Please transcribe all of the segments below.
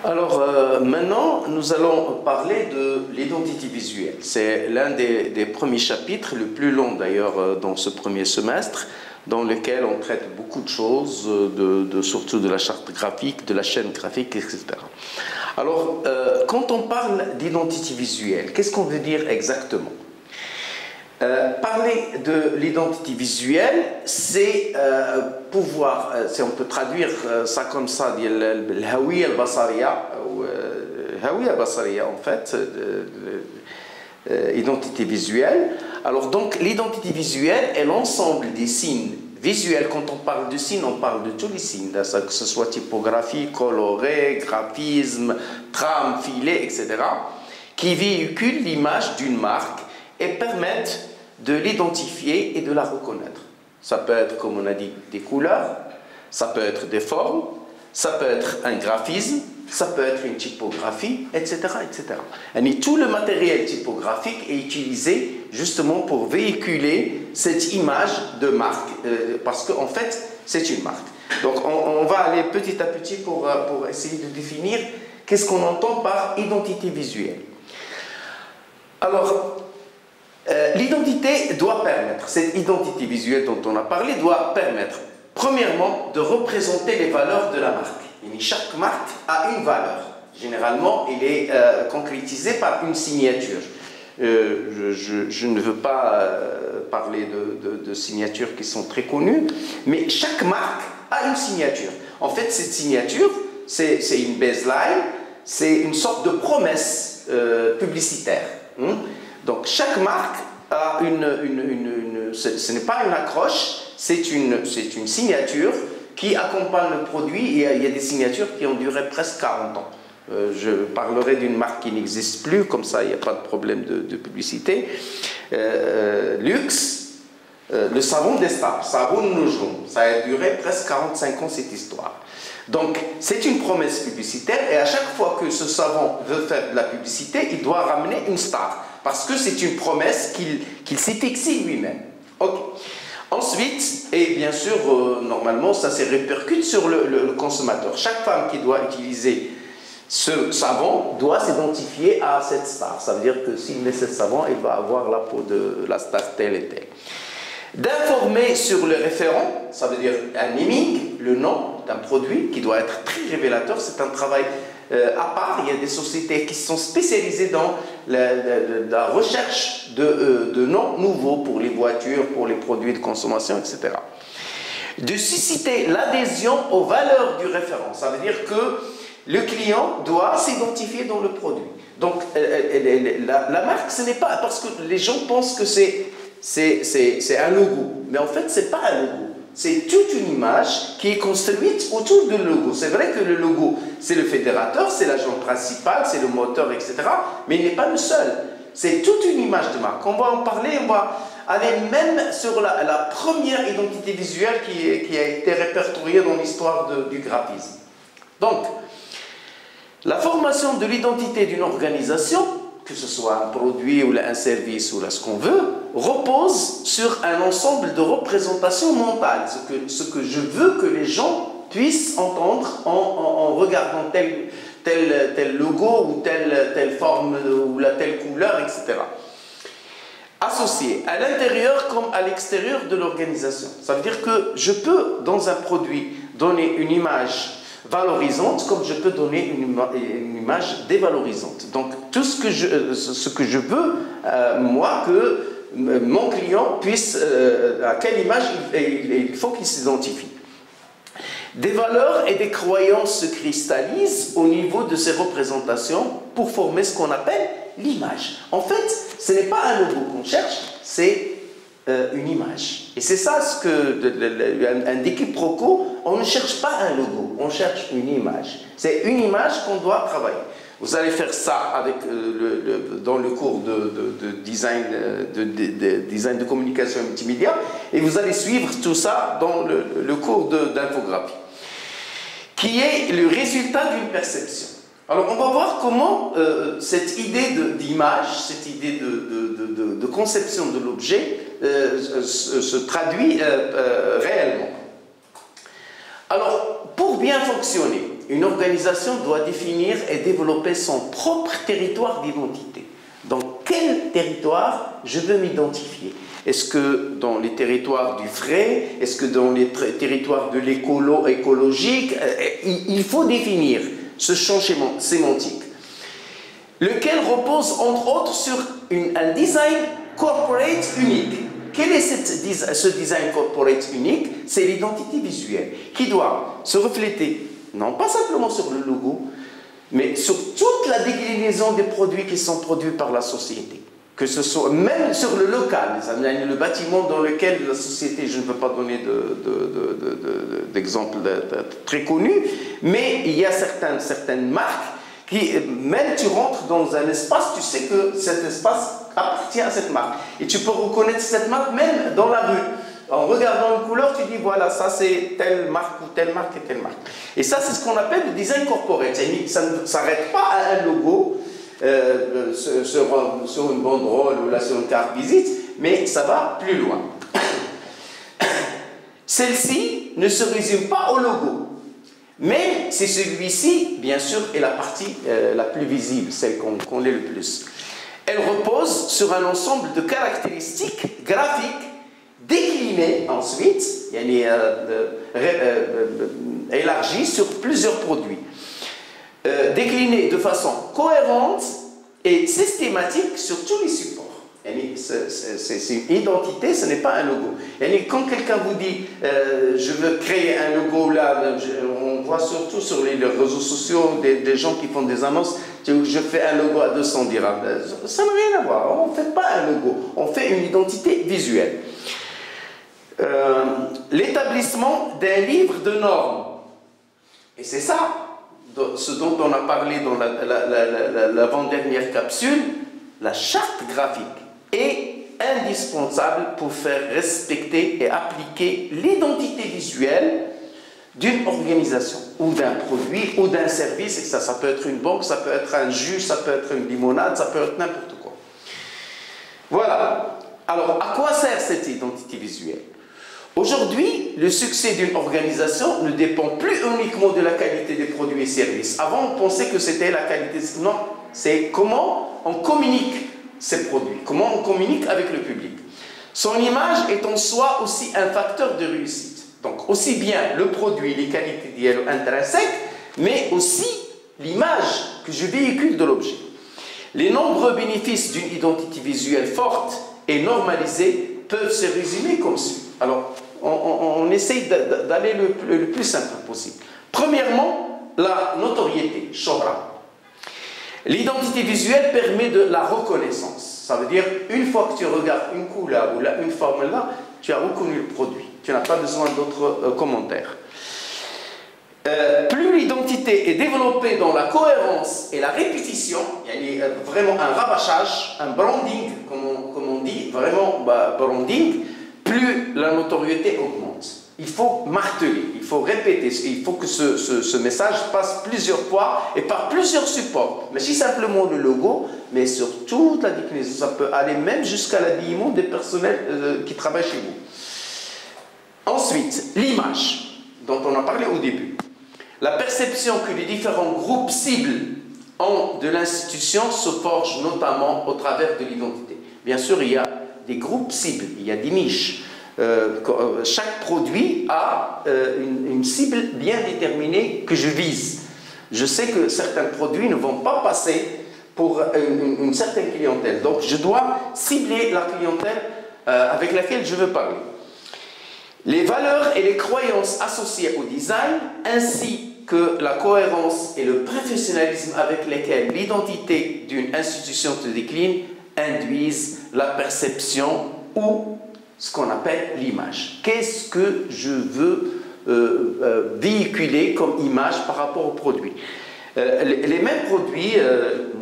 Alors maintenant, nous allons parler de l'identité visuelle. C'est l'un des premiers chapitres, le plus long d'ailleurs dans ce premier semestre, dans lequel on traite beaucoup de choses, surtout de la charte graphique, de la chaîne graphique, etc. Alors, quand on parle d'identité visuelle, qu'est-ce qu'on veut dire exactement? Parler de l'identité visuelle, c'est pouvoir, si on peut traduire ça comme ça, l'hawiya al-basariya, ou hawiya al-basariya en fait, identité visuelle. Alors donc l'identité visuelle est l'ensemble des signes visuels. Quand on parle de signes, on parle de tous les signes, que ce soit typographie, coloré, graphisme, trame, filet, etc., qui véhiculent l'image d'une marque et permettent de l'identifier et de la reconnaître. Ça peut être, comme on a dit, des couleurs, ça peut être des formes, ça peut être un graphisme, ça peut être une typographie, etc., etc. Et tout le matériel typographique est utilisé justement pour véhiculer cette image de marque, parce qu'en fait, c'est une marque. Donc, on va aller petit à petit pour essayer de définir qu'est-ce qu'on entend par identité visuelle. Alors, l'identité doit permettre, cette identité visuelle dont on a parlé, doit permettre, premièrement, de représenter les valeurs de la marque. Chaque marque a une valeur. Généralement, elle est concrétisée par une signature. Je ne veux pas parler de signatures qui sont très connues, mais chaque marque a une signature. En fait, cette signature, c'est une baseline, c'est une sorte de promesse publicitaire. Donc, chaque marque a ce n'est pas une accroche, c'est une signature qui accompagne le produit, et il y a des signatures qui ont duré presque 40 ans. Je parlerai d'une marque qui n'existe plus, comme ça il n'y a pas de problème de publicité. Luxe, le savon des stars, savon Nujum, ça a duré presque 45 ans cette histoire. Donc c'est une promesse publicitaire, et à chaque fois que ce savon veut faire de la publicité, il doit ramener une star, parce que c'est une promesse qu'il s'est fixée lui-même. Ok. Ensuite, et bien sûr, normalement, ça se répercute sur le consommateur. Chaque femme qui doit utiliser ce savon doit s'identifier à cette star. Ça veut dire que s'il met ce savon, il va avoir la peau de la star telle et telle. D'informer sur le référent, ça veut dire un naming, le nom d'un produit qui doit être très révélateur. C'est un travail à part. Il y a des sociétés qui sont spécialisées dans la recherche de noms nouveaux pour les voitures, pour les produits de consommation, etc. De susciter l'adhésion aux valeurs du référent. Ça veut dire que le client doit s'identifier dans le produit. Donc, la marque, ce n'est pas... Parce que les gens pensent que c'est un logo. Mais en fait, ce n'est pas un logo. C'est toute une image qui est construite autour du logo. C'est vrai que le logo, c'est le fédérateur, c'est l'agent principal, c'est le moteur, etc. Mais il n'est pas le seul. C'est toute une image de marque. On va en parler, on va aller même sur la première identité visuelle qui a été répertoriée dans l'histoire du graphisme. Donc, la formation de l'identité d'une organisation, que ce soit un produit ou un service ou ce qu'on veut, repose sur un ensemble de représentations mentales. Ce que je veux que les gens puissent entendre en regardant tel logo ou telle forme ou telle couleur, etc. Associé à l'intérieur comme à l'extérieur de l'organisation. Ça veut dire que je peux, dans un produit, donner une image valorisante, comme je peux donner une image dévalorisante. Donc, tout ce que je veux, moi, que mon client puisse, à quelle image il faut qu'il s'identifie. Des valeurs et des croyances se cristallisent au niveau de ces représentations pour former ce qu'on appelle l'image. En fait, ce n'est pas un logo qu'on cherche, c'est une image. Et c'est ça ce que un quiproquo, on ne cherche pas un logo, on cherche une image. C'est une image qu'on doit travailler. Vous allez faire ça avec, dans le cours de design de communication multimédia, et vous allez suivre tout ça dans le cours d'infographie, qui est le résultat d'une perception. Alors on va voir comment cette idée d'image, cette idée de conception de l'objet se traduit réellement. Alors pour bien fonctionner, une organisation doit définir et développer son propre territoire d'identité. Dans quel territoire je veux m'identifier? Est-ce que dans les territoires du vrai? Est-ce que dans les territoires de l'écologique? Il faut définir ce champ sémantique, lequel repose entre autres sur un design corporate unique. Quel est ce design corporate unique? C'est l'identité visuelle qui doit se refléter, non pas simplement sur le logo, mais sur toute la déclinaison des produits qui sont produits par la société. Que ce soit même sur le local, le bâtiment dans lequel la société, je ne peux pas donner d'exemples très connus, mais il y a certaines marques qui, même tu rentres dans un espace, tu sais que cet espace appartient à cette marque. Et tu peux reconnaître cette marque même dans la rue. En regardant une couleur, tu dis voilà, ça c'est telle marque ou telle marque et telle marque. Et ça, c'est ce qu'on appelle le design corporate. Ça ne s'arrête pas à un logo sur une banderole ou là sur une carte visite, mais ça va plus loin. Celle-ci ne se résume pas au logo, mais c'est celui-ci, bien sûr, est la partie la plus visible, celle qu'on connaît le plus. Elle repose sur un ensemble de caractéristiques graphiques déclinées ensuite, élargies sur plusieurs produits, déclinées de façon cohérente et systématique sur tous les supports. C'est une identité, ce n'est pas un logo. Quand quelqu'un vous dit je veux créer un logo là, on voit surtout sur les réseaux sociaux des gens qui font des annonces, je fais un logo à 200 dirhams. Ça n'a rien à voir, on ne fait pas un logo, on fait une identité visuelle. L'établissement d'un livre de normes. Et c'est ça, ce dont on a parlé dans l'avant-dernière capsule, la charte graphique est indispensable pour faire respecter et appliquer l'identité visuelle d'une organisation, ou d'un produit, ou d'un service. Et ça peut être une banque, ça peut être un jus, ça peut être une limonade, ça peut être n'importe quoi. Voilà. Alors, à quoi sert cette identité visuelle? Aujourd'hui, le succès d'une organisation ne dépend plus uniquement de la qualité des produits et services. Avant, on pensait que c'était la qualité. Non, c'est comment on communique ces produits, comment on communique avec le public. Son image est en soi aussi un facteur de réussite. Donc, aussi bien le produit, les qualités intrinsèques, mais aussi l'image que je véhicule de l'objet. Les nombreux bénéfices d'une identité visuelle forte et normalisée peuvent se résumer comme suit. Alors, on essaye d'aller le plus simple possible. Premièrement, la notoriété, shohra. L'identité visuelle permet de la reconnaissance. Ça veut dire, une fois que tu regardes une couleur ou une forme là, tu as reconnu le produit. Tu n'as pas besoin d'autres commentaires. Plus l'identité est développée dans la cohérence et la répétition, il y a vraiment un rabâchage, un branding, comme on dit, vraiment branding, plus la notoriété augmente. Il faut marteler, il faut répéter, il faut que ce message passe plusieurs fois et par plusieurs supports. Mais si simplement le logo, mais sur toute la déclinaison, ça peut aller même jusqu'à l'habillement des personnels qui travaillent chez vous. Ensuite, l'image, dont on a parlé au début. La perception que les différents groupes cibles ont de l'institution se forge notamment au travers de l'identité. Bien sûr, il y a des groupes cibles, il y a des niches. Chaque produit a une cible bien déterminée que je vise. Je sais que certains produits ne vont pas passer pour une certaine clientèle. Donc, je dois cibler la clientèle avec laquelle je veux parler. Les valeurs et les croyances associées au design, ainsi que la cohérence et le professionnalisme avec lesquels l'identité d'une institution se décline, induisent la perception ou ce qu'on appelle l'image. Qu'est-ce que je veux véhiculer comme image par rapport au produit? Les mêmes produits,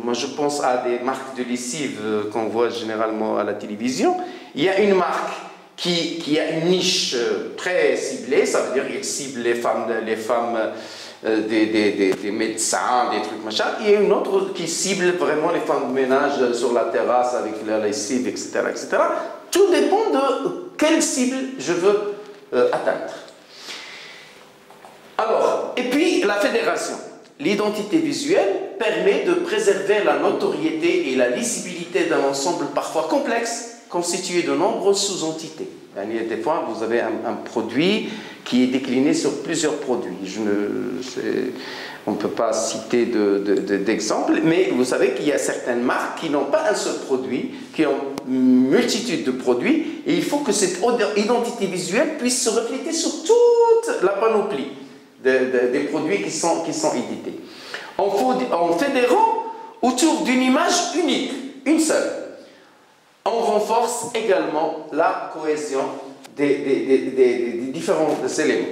moi je pense à des marques de lessive qu'on voit généralement à la télévision. Il y a une marque qui a une niche très ciblée, ça veut dire qu'il cible les femmes des médecins, des trucs machin. Il y a une autre qui cible vraiment les femmes de ménage sur la terrasse avec la lessive, etc., etc. Tout dépend de quelle cible je veux atteindre. Alors, et puis la fédération. L'identité visuelle permet de préserver la notoriété et la lisibilité d'un ensemble parfois complexe, constitué de nombreuses sous-entités. Des fois, vous avez un produit qui est décliné sur plusieurs produits. On ne peut pas citer d'exemples, mais vous savez qu'il y a certaines marques qui n'ont pas un seul produit, qui ont une multitude de produits, et il faut que cette identité visuelle puisse se refléter sur toute la panoplie des produits qui sont édités. En fédérant autour d'une image unique, une seule, on renforce également la cohésion des différents éléments.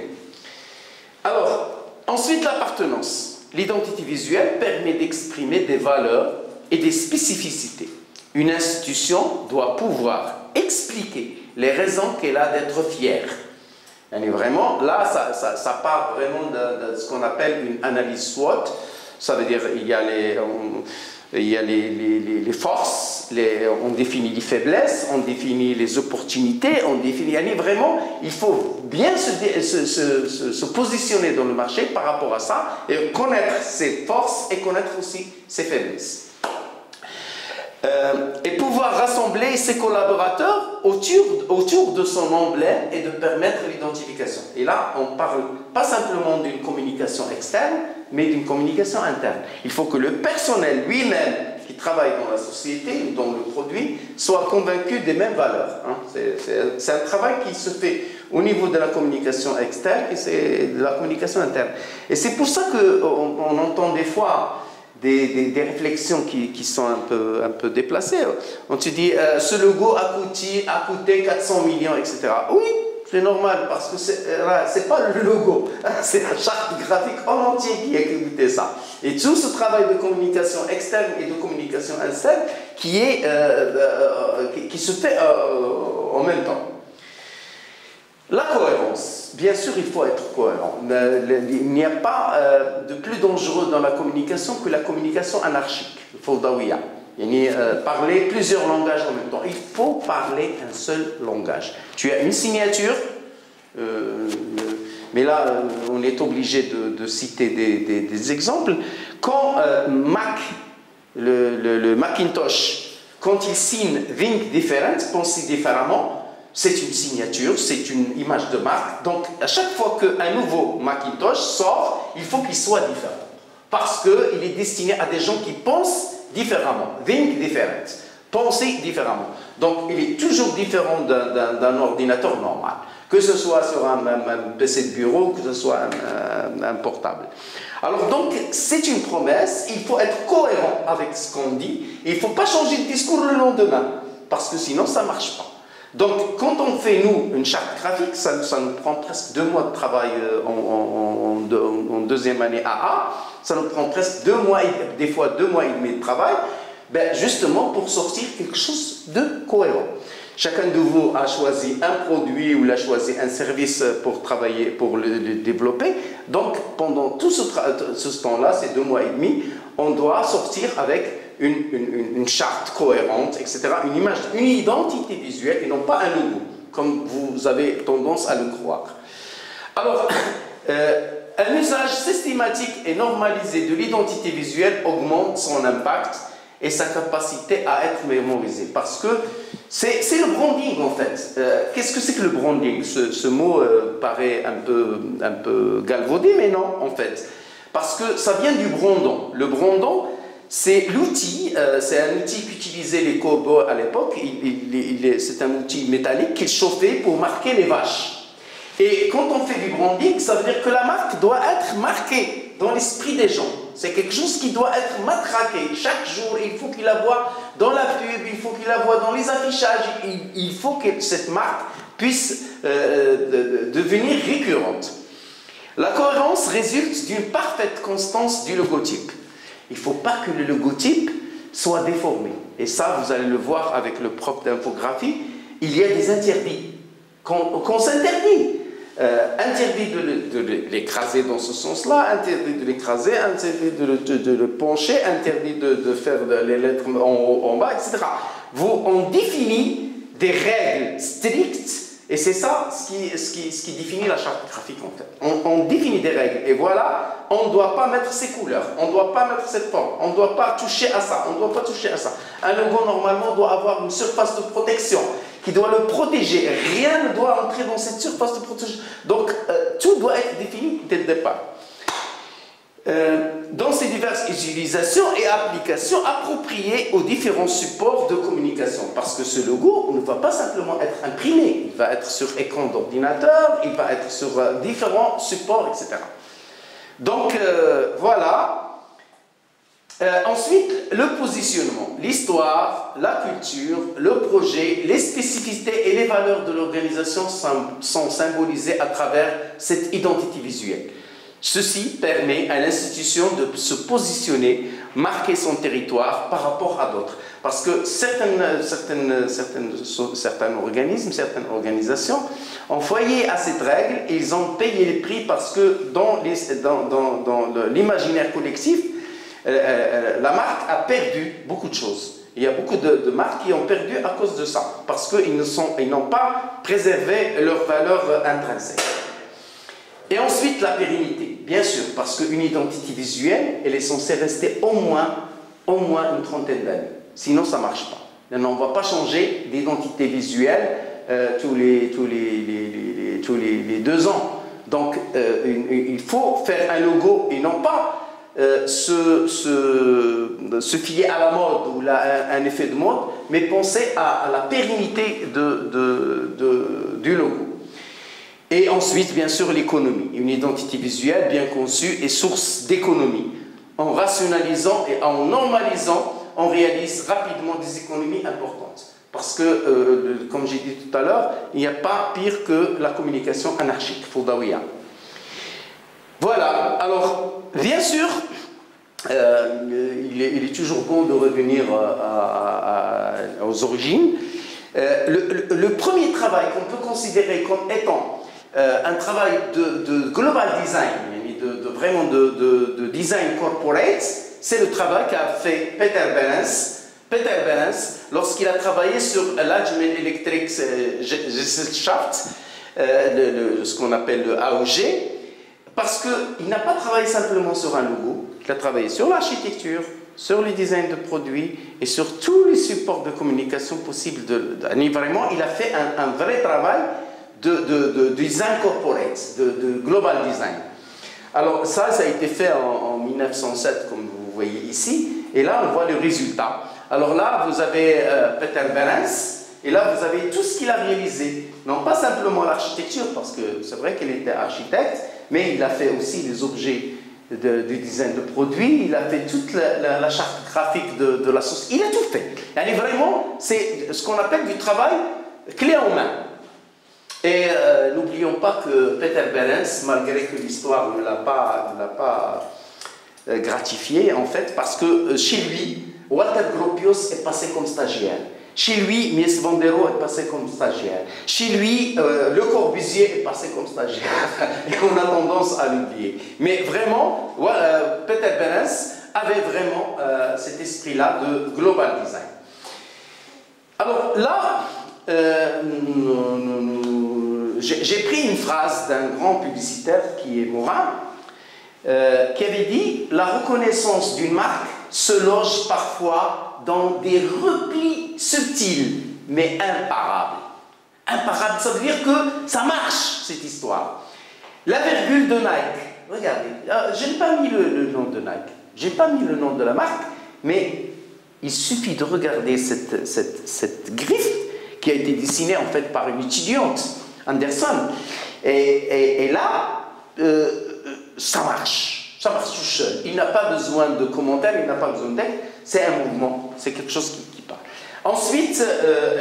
Alors, ensuite, l'appartenance. L'identité visuelle permet d'exprimer des valeurs et des spécificités. Une institution doit pouvoir expliquer les raisons qu'elle a d'être fière. Et vraiment, là, ça part vraiment de ce qu'on appelle une analyse SWOT. Ça veut dire il y a les forces, on définit les faiblesses, on définit les opportunités, on définit... Vraiment, il faut bien se positionner dans le marché par rapport à ça et connaître ses forces et connaître aussi ses faiblesses. Et pouvoir rassembler ses collaborateurs autour de son emblème et de permettre l'identification. Et là, on ne parle pas simplement d'une communication externe, mais d'une communication interne. Il faut que le personnel lui-même qui travaille dans la société ou dans le produit soit convaincu des mêmes valeurs. C'est un travail qui se fait au niveau de la communication externe et c'est de la communication interne. Et c'est pour ça qu'on entend des fois des réflexions qui sont un peu déplacées. On te dit, ce logo a coûté 400 millions, etc. Oui, c'est normal, parce que c'est pas le logo, c'est la charte graphique en entier qui a coûté ça. Et tout ce travail de communication externe et de communication interne qui se fait en même temps. La cohérence. Bien sûr, il faut être cohérent. Il n'y a pas de plus dangereux dans la communication que la communication anarchique, le fawdawiya. Parler plusieurs langages en même temps. Il faut parler un seul langage. Tu as une signature, mais là, on est obligé de citer des exemples. Quand le Macintosh, quand il signe Think Different, penser différemment, c'est une signature, c'est une image de marque. Donc, à chaque fois qu'un nouveau Macintosh sort, il faut qu'il soit différent. Parce qu'il est destiné à des gens qui pensent différemment. Think different. Penser différemment. Donc, il est toujours différent d'un ordinateur normal. Que ce soit sur un PC de bureau, que ce soit un portable. Alors, donc, c'est une promesse. Il faut être cohérent avec ce qu'on dit. Et il ne faut pas changer de discours le lendemain. Parce que sinon, ça ne marche pas. Donc, quand on fait, nous, une charte graphique, ça nous prend presque 2 mois de travail en deuxième année AA. Ça nous prend presque 2 mois, des fois 2 mois et demi de travail, justement pour sortir quelque chose de cohérent. Chacun de vous a choisi un produit ou a choisi un service pour travailler, pour le développer. Donc, pendant tout ce temps-là, ces 2 mois et demi, on doit sortir avec une charte cohérente, etc., une image, une identité visuelle et non pas un logo, comme vous avez tendance à le croire. Alors, un usage systématique et normalisé de l'identité visuelle augmente son impact et sa capacité à être mémorisée. Parce que c'est le branding, en fait. Qu'est-ce que c'est que le branding? Ce mot paraît un peu galvaudé, mais non, en fait. Parce que ça vient du brandon. Le brandon, c'est l'outil, c'est un outil qu'utilisaient les cow-boys à l'époque. C'est un outil métallique qu'ils chauffaient pour marquer les vaches. Et quand on fait du branding, ça veut dire que la marque doit être marquée dans l'esprit des gens. C'est quelque chose qui doit être matraqué. Chaque jour, il faut qu'il la voie dans la pub, il faut qu'il la voie dans les affichages. Il faut que cette marque puisse devenir récurrente. La cohérence résulte d'une parfaite constance du logotype. Il ne faut pas que le logotype soit déformé. Et ça, vous allez le voir avec le prof d'infographie, il y a des interdits. Qu'on s'interdit. Interdit de l'écraser dans ce sens-là, interdit de l'écraser, interdit de le pencher, interdit de faire les lettres en haut, en bas, etc. On définit des règles strictes Et c'est ça ce qui définit la charte graphique en fait. On définit des règles et voilà, on ne doit pas mettre ces couleurs, on ne doit pas mettre cette forme, on ne doit pas toucher à ça, on ne doit pas toucher à ça. Un logo normalement doit avoir une surface de protection qui doit le protéger. Rien ne doit entrer dans cette surface de protection. Donc tout doit être défini dès le départ. Dans ces diverses utilisations et applications appropriées aux différents supports de communication. Parce que ce logo ne va pas simplement être imprimé, il va être sur écran d'ordinateur, il va être sur différents supports, etc. Donc voilà. Ensuite, le positionnement, l'histoire, la culture, le projet, les spécificités et les valeurs de l'organisation sont symbolisées à travers cette identité visuelle. Ceci permet à l'institution de se positionner, marquer son territoire par rapport à d'autres. Parce que certains organismes, certaines organisations ont foyé à cette règle et ils ont payé les prix parce que dans l'imaginaire collectif, la marque a perdu beaucoup de choses. Il y a beaucoup de marques qui ont perdu à cause de ça, parce qu'ils n'ont pas préservé leurs valeurs intrinsèques. Et ensuite, la pérennité, bien sûr, parce qu'une identité visuelle, elle est censée rester au moins une trentaine d'années. Sinon, ça ne marche pas. On ne va pas changer d'identité visuelle tous les 2 ans. Donc, il faut faire un logo et non pas se fier à la mode ou un effet de mode, mais penser à la pérennité du logo. Et ensuite, bien sûr, l'économie. Une identité visuelle bien conçue est source d'économie. En rationalisant et en normalisant, on réalise rapidement des économies importantes. Parce que, comme j'ai dit tout à l'heure, il n'y a pas pire que la communication anarchique, fawdawiya. Voilà. Alors, bien sûr, il est toujours bon de revenir aux origines. Le premier travail qu'on peut considérer comme étant un travail de global design, vraiment de design corporate, c'est le travail qu'a fait Peter Behrens lorsqu'il a travaillé sur l'Allgemeine Electric Gesellschaft, ce qu'on appelle le AOG, parce qu'il n'a pas travaillé simplement sur un logo, il a travaillé sur l'architecture, sur le design de produits et sur tous les supports de communication possibles. Vraiment, il a fait un vrai travail de design corporate, de global design. Alors ça a été fait en 1907, comme vous voyez ici, et là on voit le résultat. Alors là, vous avez Peter Behrens, et là vous avez tout ce qu'il a réalisé. Non pas simplement l'architecture, parce que c'est vrai qu'il était architecte, mais il a fait aussi les objets du design de produits, il a fait toute la charte graphique de la société, il a tout fait. Et vraiment, c'est ce qu'on appelle du travail clé en main. Et n'oublions pas que Peter Behrens, malgré que l'histoire ne l'a pas gratifié, en fait, parce que chez lui, Walter Gropius est passé comme stagiaire. Chez lui, Mies van der Rohe est passé comme stagiaire. Chez lui, Le Corbusier est passé comme stagiaire. Et on a tendance à l'oublier. Mais vraiment, Peter Behrens avait vraiment cet esprit-là de global design. Alors là, j'ai pris une phrase d'un grand publicitaire qui est Morin, qui avait dit « La reconnaissance d'une marque se loge parfois dans des replis subtils, mais imparables. » Imparables, ça veut dire que ça marche, cette histoire. La virgule de Nike, regardez, je n'ai pas mis le nom de Nike, je n'ai pas mis le nom de la marque, mais il suffit de regarder cette griffe qui a été dessinée en fait par une étudiante, Anderson, et là, ça marche tout seul. Il n'a pas besoin de commentaires, il n'a pas besoin de texte, c'est un mouvement, c'est quelque chose qui parle. Ensuite,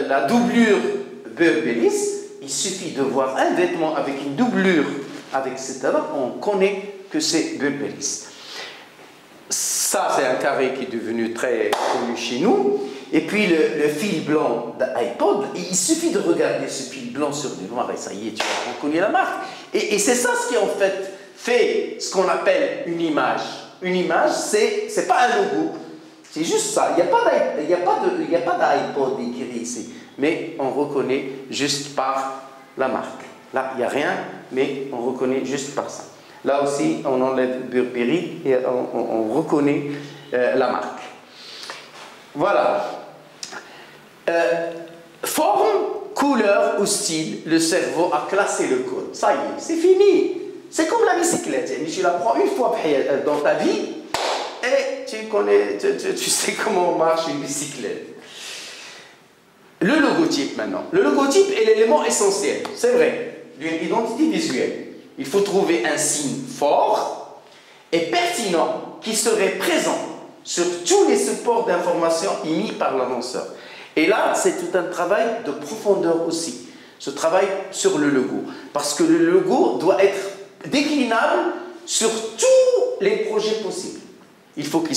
la doublure Burberry, il suffit de voir un vêtement avec une doublure, avec cette là, on connaît que c'est Burberry. Ça, c'est un carré qui est devenu très connu chez nous. Et puis le fil blanc d'iPod, il suffit de regarder ce fil blanc sur du noir et ça y est, tu as reconnu la marque. Et c'est ça ce qui en fait ce qu'on appelle une image. Une image, c'est pas un logo, c'est juste ça. Il n'y a pas d'iPod écrit ici, mais on reconnaît juste par la marque. Là, il n'y a rien, mais on reconnaît juste par ça. Là aussi, on enlève Burberry et on reconnaît la marque. Voilà. Forme, couleur ou style, le cerveau a classé le code. Ça y est, c'est fini. C'est comme la bicyclette. Tu la prends une fois dans ta vie et tu sais comment marche une bicyclette. Le logotype maintenant. Le logotype est l'élément essentiel, c'est vrai, d'une identité visuelle. Il faut trouver un signe fort et pertinent qui serait présent sur tous les supports d'information émis par l'annonceur. Et là, c'est tout un travail de profondeur aussi, ce travail sur le logo. Parce que le logo doit être déclinable sur tous les projets possibles. Il faut qu'il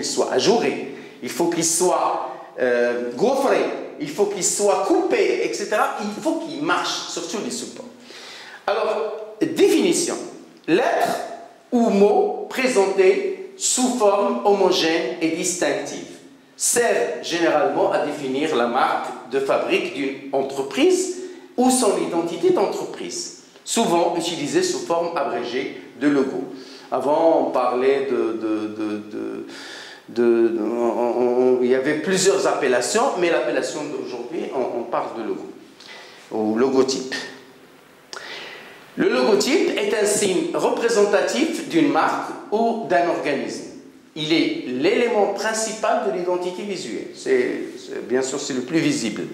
soit ajouré, il faut qu'il soit gaufré, il faut qu'il soit coupé, etc. Il faut qu'il marche sur tous les supports. Alors, définition. Lettres ou mots présentés sous forme homogène et distinctive sert généralement à définir la marque de fabrique d'une entreprise ou son identité d'entreprise, souvent utilisée sous forme abrégée de logo. Avant, on parlait il y avait plusieurs appellations, mais l'appellation d'aujourd'hui, on parle de logo, ou logotype. Le logotype est un signe représentatif d'une marque ou d'un organisme. Il est l'élément principal de l'identité visuelle. Bien sûr, c'est le plus visible.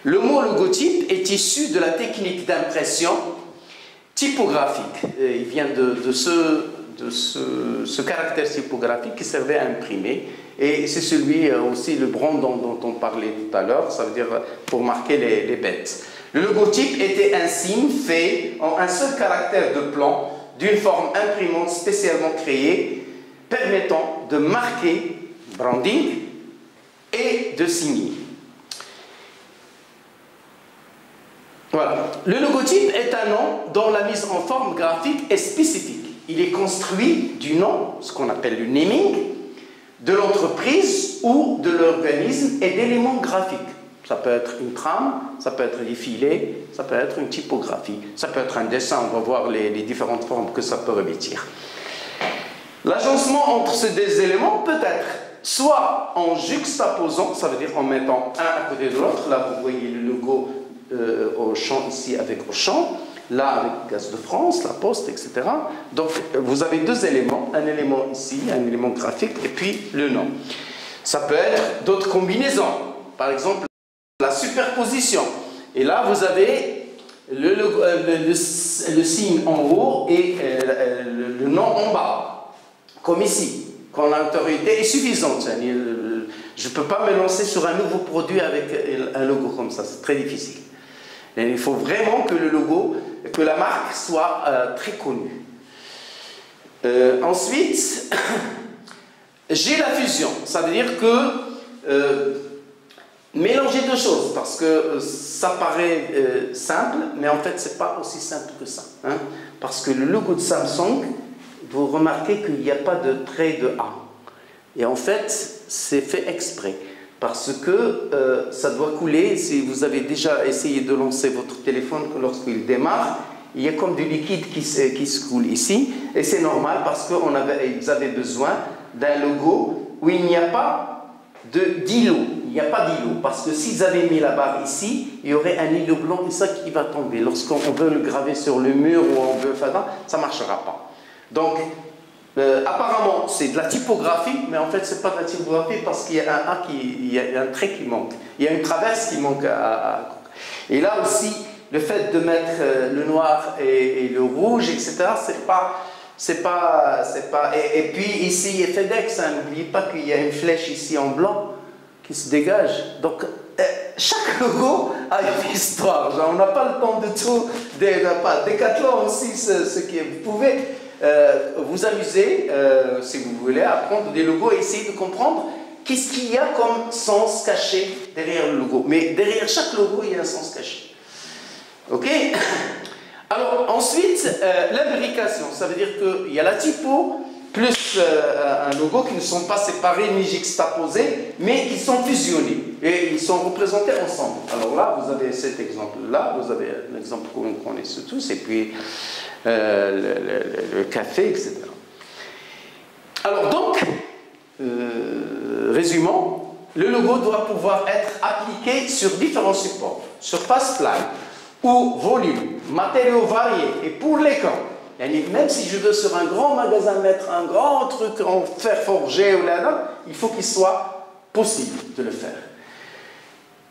Le mot logotype est issu de la technique d'impression typographique. Il vient de ce caractère typographique qui servait à imprimer. Et c'est celui aussi, le brandon dont on parlait tout à l'heure, ça veut dire pour marquer les bêtes. Le logotype était un signe fait en un seul caractère de plan d'une forme imprimante spécialement créée permettant de marquer, branding, et de signer. Voilà. Le logotype est un nom dont la mise en forme graphique est spécifique. Il est construit du nom, ce qu'on appelle le naming, de l'entreprise ou de l'organisme et d'éléments graphiques. Ça peut être une trame, ça peut être des filets, ça peut être une typographie, ça peut être un dessin, on va voir les différentes formes que ça peut revêtir. L'agencement entre ces deux éléments peut être soit en juxtaposant, ça veut dire en mettant un à côté de l'autre. Là, vous voyez le logo Auchan ici avec Auchan, là avec Gaz de France, la Poste, etc. Donc, vous avez deux éléments, un élément ici, un élément graphique, et puis le nom. Ça peut être d'autres combinaisons, par exemple la superposition. Et là, vous avez le signe en haut et le nom en bas. Comme ici, quand l'autorité est suffisante. Je ne peux pas me lancer sur un nouveau produit avec un logo comme ça, c'est très difficile. Et il faut vraiment que le logo, que la marque soit très connue. Ensuite, j'ai la fusion. Ça veut dire que mélanger deux choses, parce que ça paraît simple, mais en fait, ce n'est pas aussi simple que ça. Hein, parce que le logo de Samsung, vous remarquez qu'il n'y a pas de trait de A. Et en fait, c'est fait exprès. Parce que ça doit couler. Si vous avez déjà essayé de lancer votre téléphone, lorsqu'il démarre, il y a comme du liquide qui se coule ici. Et c'est normal parce qu'ils avaient besoin d'un logo où il n'y a pas d'îlot. Il n'y a pas d'îlot. Parce que s'ils avaient mis la barre ici, il y aurait un îlot blanc et ça qui va tomber. Lorsqu'on veut le graver sur le mur ou on veut faire ça ne marchera pas. Donc, apparemment, c'est de la typographie, mais en fait, ce n'est pas de la typographie parce qu'il y a un A, il y a un trait qui manque. Il y a une traverse qui manque. Et là aussi, le fait de mettre le noir et le rouge, etc., c'est pas. Et puis ici, il y a FedEx, hein, n'oubliez pas qu'il y a une flèche ici en blanc qui se dégage. Donc, chaque logo a une histoire. Genre, on n'a pas le temps de tout. Decathlon aussi, ce qui est. Vous pouvez vous amuser, si vous voulez, à prendre des logos et essayer de comprendre qu'est-ce qu'il y a comme sens caché derrière le logo. Mais derrière chaque logo, il y a un sens caché. Ok? Alors, ensuite, l'imbrication. Ça veut dire qu'il y a la typo, plus un logo qui ne sont pas séparés ni juxtaposés, mais qui sont fusionnés et ils sont représentés ensemble. Alors là, vous avez cet exemple-là, vous avez l'exemple qu'on connaît tous, et puis le café, etc. Alors donc, résumons, le logo doit pouvoir être appliqué sur différents supports, surface plane ou volume, matériaux variés, et pour l'écran. Même si je veux sur un grand magasin mettre un grand truc en fer forgé ou là, il faut qu'il soit possible de le faire.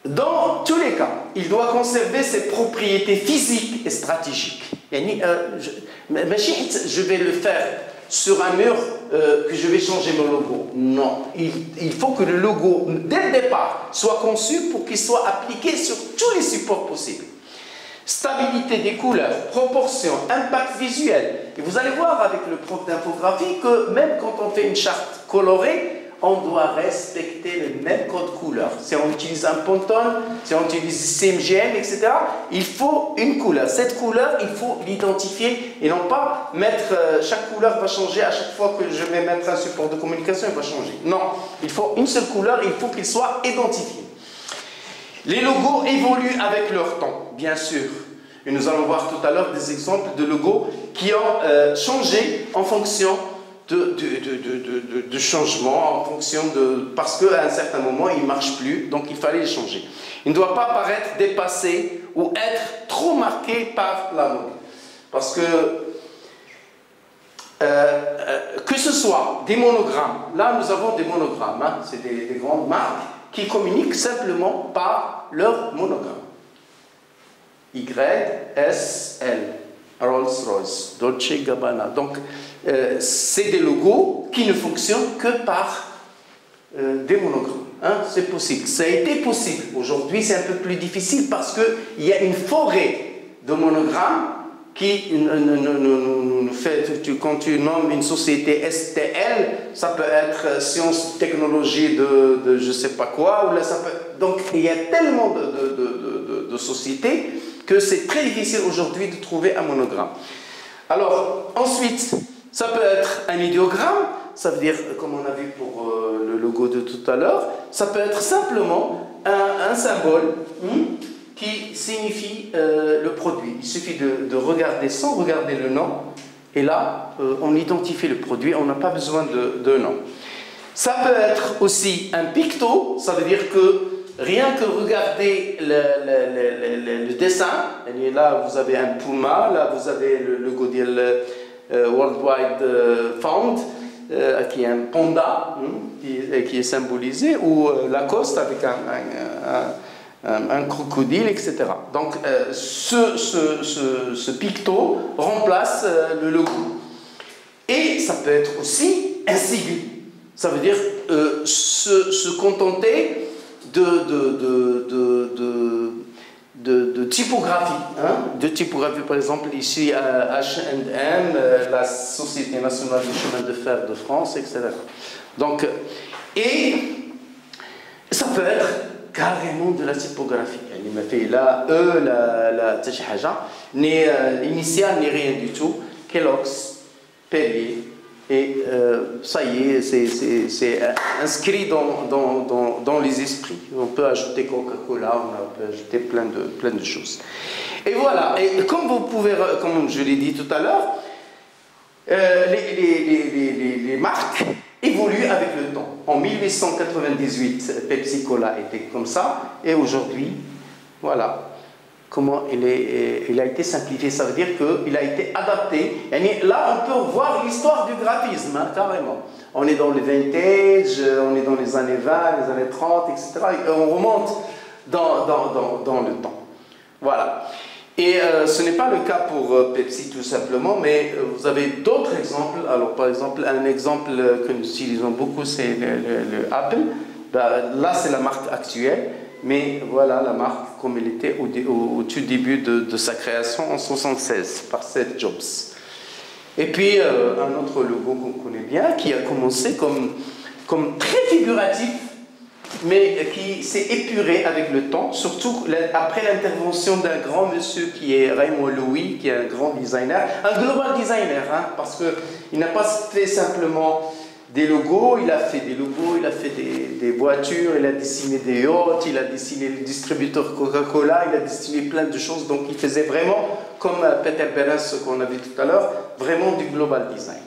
Dans tous les cas, il doit conserver ses propriétés physiques et stratégiques. Je vais le faire sur un mur que je vais changer mon logo. Non, il faut que le logo, dès le départ, soit conçu pour qu'il soit appliqué sur tous les supports possibles. Stabilité des couleurs, proportion, impact visuel. Et vous allez voir avec le prof d'infographie que même quand on fait une charte colorée, on doit respecter le même code couleur. Si on utilise un Pantone, si on utilise CMGM, etc., il faut une couleur. Cette couleur, il faut l'identifier et non pas mettre... chaque couleur va changer à chaque fois que je vais mettre un support de communication, il va changer. Non, il faut une seule couleur, il faut qu'il soit identifié. Les logos évoluent avec leur temps, bien sûr. Et nous allons voir tout à l'heure des exemples de logos qui ont changé en fonction de changement, en fonction de... Parce qu'à un certain moment, il ne marche plus, donc il fallait les changer. Il ne doit pas paraître dépassé ou être trop marqué par la mode. Parce que ce soit des monogrammes, là nous avons des monogrammes, hein, c'est des grandes marques qui communiquent simplement par leur monogramme. Y, S, L, Rolls-Royce, Dolce & Gabbana. Donc, c'est des logos qui ne fonctionnent que par des monogrammes. Hein, c'est possible. Ça a été possible. Aujourd'hui, c'est un peu plus difficile parce qu'il y a une forêt de monogrammes qui nous fait, quand tu nommes une société STL, ça peut être sciences, technologie de je ne sais pas quoi. Ou là, ça peut... Donc, il y a tellement de sociétés que c'est très difficile aujourd'hui de trouver un monogramme. Alors, ensuite, ça peut être un idéogramme, ça veut dire, comme on a vu pour le logo de tout à l'heure, ça peut être simplement un symbole qui signifie le produit. Il suffit de regarder sans regarder le nom, et là, on identifie le produit, on n'a pas besoin de nom. Ça peut être aussi un picto, ça veut dire que rien que regarder le dessin, et là vous avez un puma, là vous avez le logo de World Wide Fund, qui est un panda, qui est symbolisé, ou Lacoste avec un crocodile, etc. Donc ce picto remplace le logo. Et ça peut être aussi un sigle. Ça veut dire se contenter de typographie. Hein? De typographie, par exemple, ici à H&M, la Société nationale du chemin de fer de France, etc. Donc, et ça peut être carrément de la typographie. Il m'a fait là, la ni initiale, ni rien du tout. Kellogg's, Perrier. Et ça y est, c'est inscrit dans les esprits. On peut ajouter Coca-Cola, on peut ajouter plein de choses. Et voilà, et comme vous pouvez, comme je l'ai dit tout à l'heure, les marques évoluent avec le temps. En 1898, Pepsi Cola était comme ça, et aujourd'hui, voilà comment il a été simplifié. Ça veut dire qu'il a été adapté. Et là, on peut voir l'histoire du graphisme, hein, carrément. On est dans le vintage, on est dans les années 20, les années 30, etc. Et on remonte dans le temps. Voilà. Et ce n'est pas le cas pour Pepsi tout simplement, mais vous avez d'autres exemples. Alors par exemple, un exemple que nous utilisons beaucoup, c'est le Apple. Là, c'est la marque actuelle. Mais voilà la marque comme elle était au tout début de sa création en 1976 par Steve Jobs. Et puis un autre logo qu'on connaît bien qui a commencé comme très figuratif mais qui s'est épuré avec le temps, surtout après l'intervention d'un grand monsieur qui est Raymond Loewy, qui est un grand designer, un global designer, hein, parce qu'il n'a pas fait simplement des logos, il a fait des logos, il a fait des voitures, il a dessiné des yachts, il a dessiné le distributeur Coca-Cola, il a dessiné plein de choses, donc il faisait vraiment, comme Peter Behrens qu'on a vu tout à l'heure, vraiment du global design.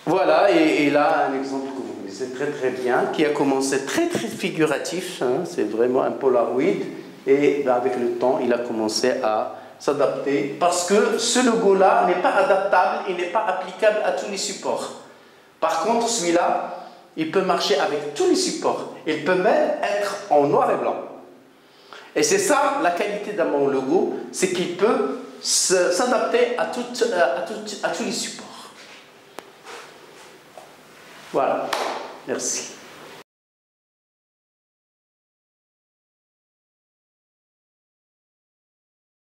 Voilà, et là, un exemple que vous connaissez très très bien, qui a commencé très très figuratif, hein, c'est vraiment un Polaroid, et ben, avec le temps, il a commencé à s'adapter, parce que ce logo-là n'est pas adaptable, il n'est pas applicable à tous les supports. Par contre, celui-là, il peut marcher avec tous les supports, il peut même être en noir et blanc. Et c'est ça, la qualité d'un bon logo, c'est qu'il peut s'adapter à tous les supports. Voilà, merci.